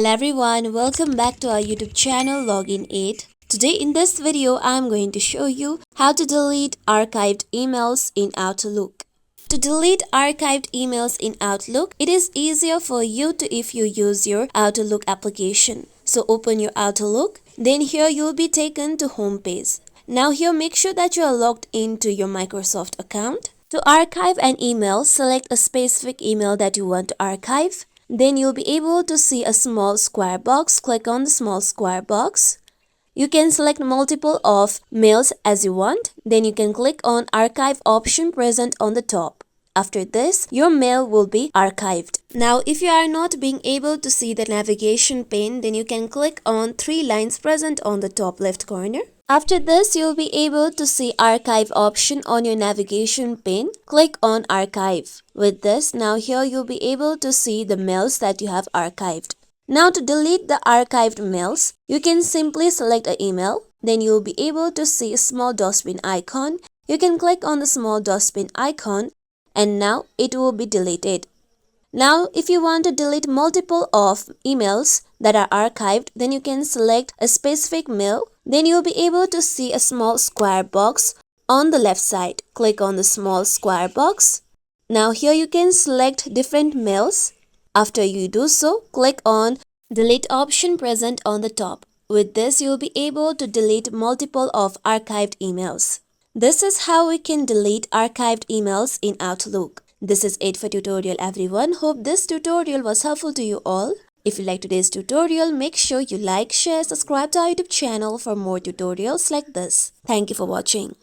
Hello everyone, welcome back to our YouTube channel Login 8. Today in this video, I am going to show you how to delete archived emails in Outlook. To delete archived emails in Outlook, it is easier for you to if you use your Outlook application. So open your Outlook, then here you will be taken to home page. Now here make sure that you are logged into your Microsoft account. To archive an email, select a specific email that you want to archive. Then you'll be able to see a small square box. Click on the small square box. You can select multiple of mails as you want. Then you can click on archive option present on the top. After this, your mail will be archived. Now, if you are not being able to see the navigation pane, then you can click on three lines present on the top left corner. After this, you'll be able to see archive option on your navigation pane. Click on archive. With this, now here you'll be able to see the mails that you have archived. Now to delete the archived mails, you can simply select an email. Then you'll be able to see a small dustbin icon. You can click on the small dustbin icon and now it will be deleted. Now, if you want to delete multiple of emails that are archived, then you can select a specific mail. Then you'll be able to see a small square box on the left side. Click on the small square box. Now here you can select different mails. After you do so, click on delete option present on the top. With this, you'll be able to delete multiple of archived emails. This is how we can delete archived emails in Outlook. This is it for tutorial everyone. Hope this tutorial was helpful to you all. If you like today's tutorial, make sure you like, share, subscribe to our YouTube channel for more tutorials like this. Thank you for watching.